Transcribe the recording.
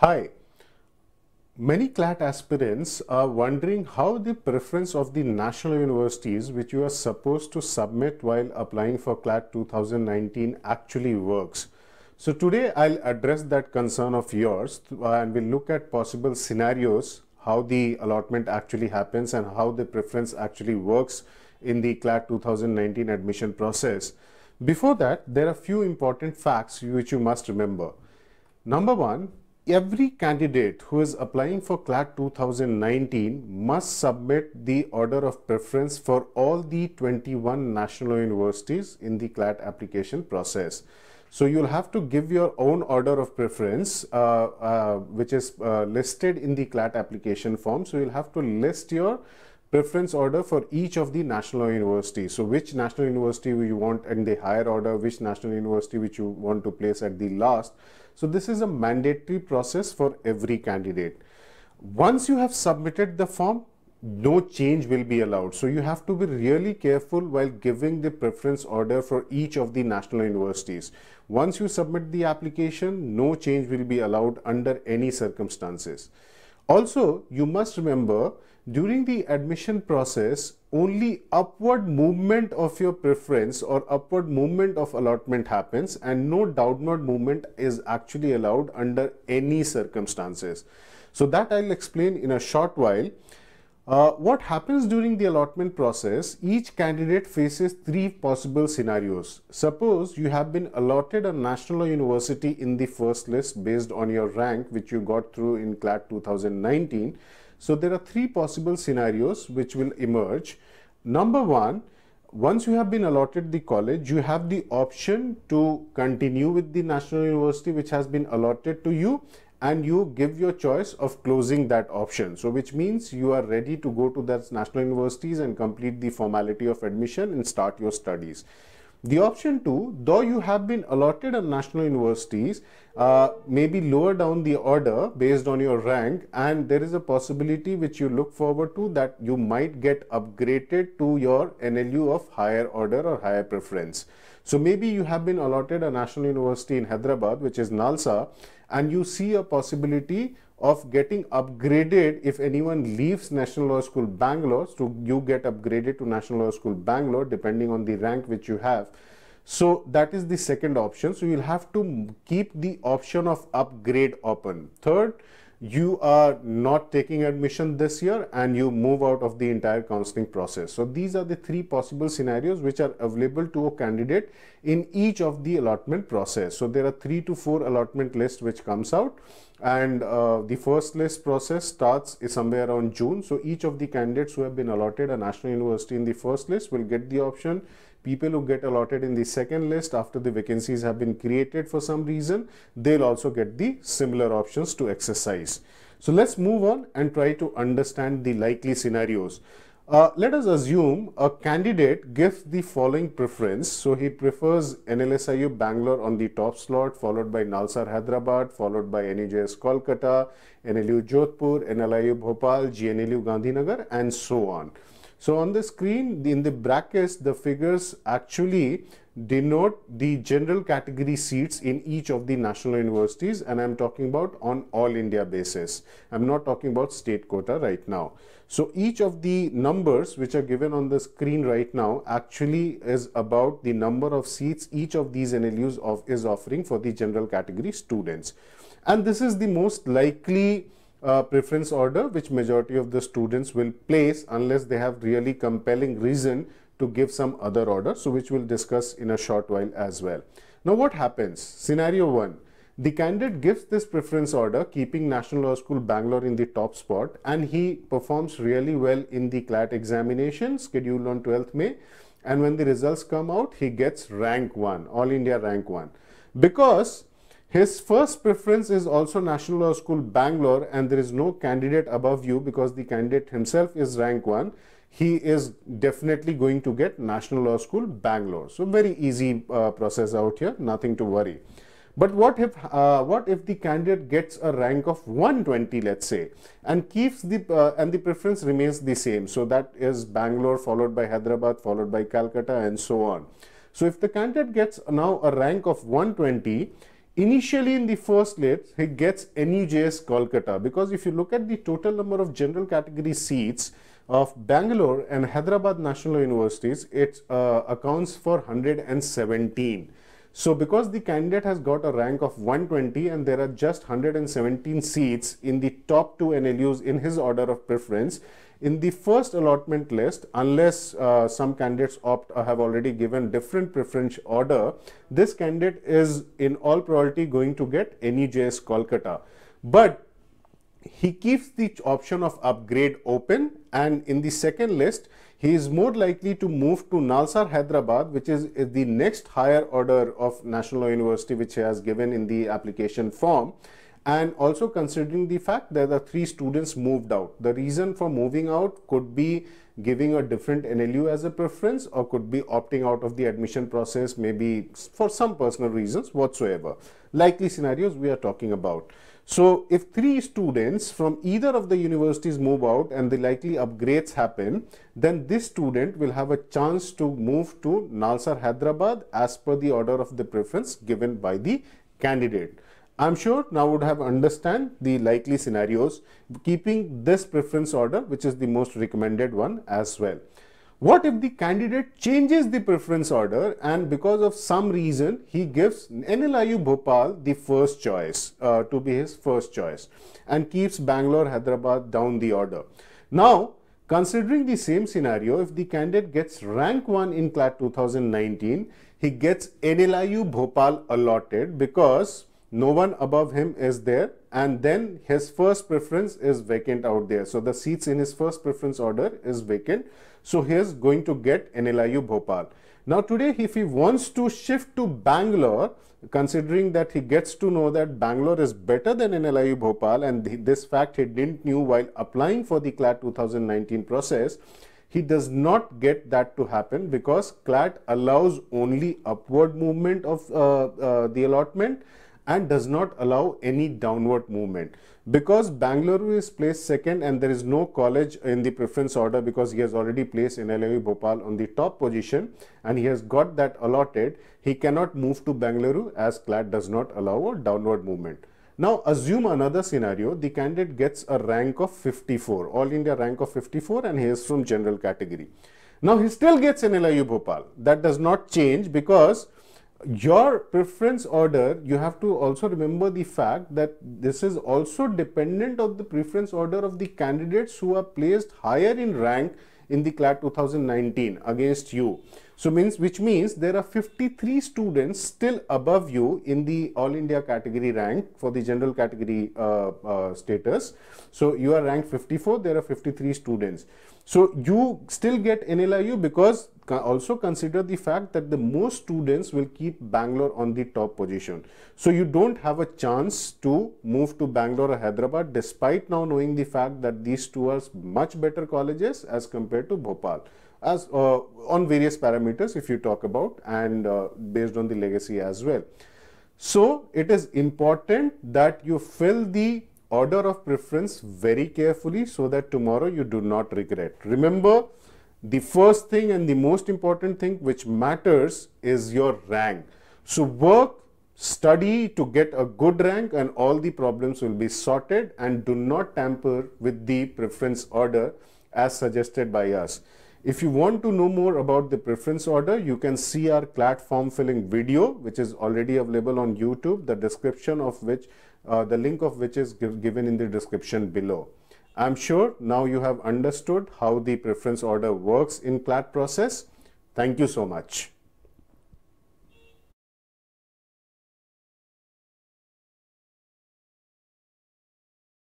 Hi. Many CLAT aspirants are wondering how the preference of the national universities which you are supposed to submit while applying for CLAT 2019 actually works. So today I'll address that concern of yours and we'll look at possible scenarios, how the allotment actually happens and how the preference actually works in the CLAT 2019 admission process. Before that, there are few important facts which you must remember. Number one, every candidate who is applying for CLAT 2019 must submit the order of preference for all the 21 national universities in the CLAT application process. So you'll have to give your own order of preference, which is listed in the CLAT application form. So you'll have to list your preference order for each of the national universities. So which national university you want in the higher order, which national university which you want to place at the last. So this is a mandatory process for every candidate. Once you have submitted the form, no change will be allowed. So you have to be really careful while giving the preference order for each of the national universities. Once you submit the application, no change will be allowed under any circumstances. Also, you must remember, during the admission process, only upward movement of your preference or upward movement of allotment happens and no downward movement is actually allowed under any circumstances. So that I'll explain in a short while. What happens during the allotment process, each candidate faces three possible scenarios. Suppose you have been allotted a national university in the first list based on your rank which you got through in CLAT 2019. So there are three possible scenarios which will emerge. Number one, once you have been allotted the college, you have the option to continue with the national university which has been allotted to you, and you give your choice of closing that option. So which means you are ready to go to that national universities and complete the formality of admission and start your studies. The option two, though you have been allotted a national universities, maybe lower down the order based on your rank, and there is a possibility which you look forward to that you might get upgraded to your NLU of higher order or higher preference. So maybe you have been allotted a national university in Hyderabad, which is NALSA, and you see a possibility of getting upgraded if anyone leaves National Law School Bangalore. So you get upgraded to National Law School Bangalore depending on the rank which you have. So that is the second option. So you'll have to keep the option of upgrade open. Third, you are not taking admission this year and you move out of the entire counseling process. So these are the three possible scenarios which are available to a candidate in each of the allotment process. So there are 3 to 4 allotment lists which comes out, and the first list process starts somewhere around June. So each of the candidates who have been allotted a national university in the first list will get the option. People who get allotted in the second list after the vacancies have been created for some reason, they'll also get the similar options to exercise. So let's move on and try to understand the likely scenarios. Let us assume a candidate gives the following preference. So he prefers NLSIU Bangalore on the top slot, followed by Nalsar Hyderabad, followed by NEJS Kolkata, NLU Jodhpur, NLIU Bhopal, GNLU Gandhinagar, and so on. So on the screen, in the brackets, the figures actually denote the general category seats in each of the national universities, and I'm talking about on all India basis. I'm not talking about state quota right now. So each of the numbers which are given on the screen right now actually is about the number of seats each of these NLUs is offering for the general category students. And this is the most likely preference order which majority of the students will place unless they have really compelling reason to give some other order, so which we'll discuss in a short while as well. Now what happens? Scenario 1. The candidate gives this preference order keeping National Law School Bangalore in the top spot, and he performs really well in the CLAT examination scheduled on 12th May, and when the results come out, he gets rank 1, All India rank 1. Because his first preference is also National Law School Bangalore and there is no candidate above you because the candidate himself is rank 1, he is definitely going to get National Law School Bangalore. So very easy process out here, nothing to worry. But what if the candidate gets a rank of 120, let's say, and keeps the preference remains the same? So that is Bangalore followed by Hyderabad followed by Calcutta and so on. So if the candidate gets now a rank of 120, Initially in the first list, he gets NUJS Kolkata, because if you look at the total number of general category seats of Bangalore and Hyderabad National Universities, it accounts for 117. So because the candidate has got a rank of 120 and there are just 117 seats in the top two NLUs in his order of preference, in the first allotment list, unless some candidates have already given different preference order, this candidate is in all probability going to get NUJS Kolkata. But he keeps the option of upgrade open, and in the second list, he is more likely to move to Nalsar Hyderabad, which is the next higher order of National University, which he has given in the application form. And also considering the fact that the 3 students moved out. The reason for moving out could be giving a different NLU as a preference, or could be opting out of the admission process, maybe for some personal reasons whatsoever. Likely scenarios we are talking about. So if 3 students from either of the universities move out and the likely upgrades happen, then this student will have a chance to move to Nalsar Hyderabad as per the order of the preference given by the candidate. I'm sure now would have understand the likely scenarios, keeping this preference order, which is the most recommended one as well. What if the candidate changes the preference order and because of some reason he gives NLIU Bhopal the first choice to be his first choice and keeps Bangalore, Hyderabad down the order? Now, considering the same scenario, if the candidate gets rank 1 in CLAT 2019, he gets NLIU Bhopal allotted because no one above him is there, and then his first preference is vacant out there. So the seats in his first preference order is vacant. So he is going to get NLIU Bhopal. Now today, if he wants to shift to Bangalore, considering that he gets to know that Bangalore is better than NLIU Bhopal, and this fact he didn't knew while applying for the CLAT 2019 process, he does not get that to happen because CLAT allows only upward movement of the allotment and does not allow any downward movement. Because Bangalore is placed second and there is no college in the preference order because he has already placed NLIU Bhopal on the top position and he has got that allotted, he cannot move to Bangalore as CLAT does not allow a downward movement. Now assume another scenario, the candidate gets a rank of 54, All India rank of 54, and he is from general category. Now he still gets NLIU Bhopal. That does not change because your preference order, you have to also remember the fact that this is also dependent on the preference order of the candidates who are placed higher in rank in the CLAT 2019 against you. So which means there are 53 students still above you in the All India category rank for the general category status. So you are ranked 54, there are 53 students. So you still get NLIU because also consider the fact that the most students will keep Bangalore on the top position. So you don't have a chance to move to Bangalore or Hyderabad despite now knowing the fact that these two are much better colleges as compared to Bhopal, as on various parameters if you talk about, and based on the legacy as well. So it is important that you fill the order of preference very carefully so that tomorrow you do not regret. Remember, the first thing and the most important thing which matters is your rank. So work, study to get a good rank and all the problems will be sorted, and do not tamper with the preference order as suggested by us. If you want to know more about the preference order, you can see our CLAT form filling video, which is already available on YouTube, the description of which, the link of which is given in the description below. I'm sure now you have understood how the preference order works in CLAT process. Thank you so much.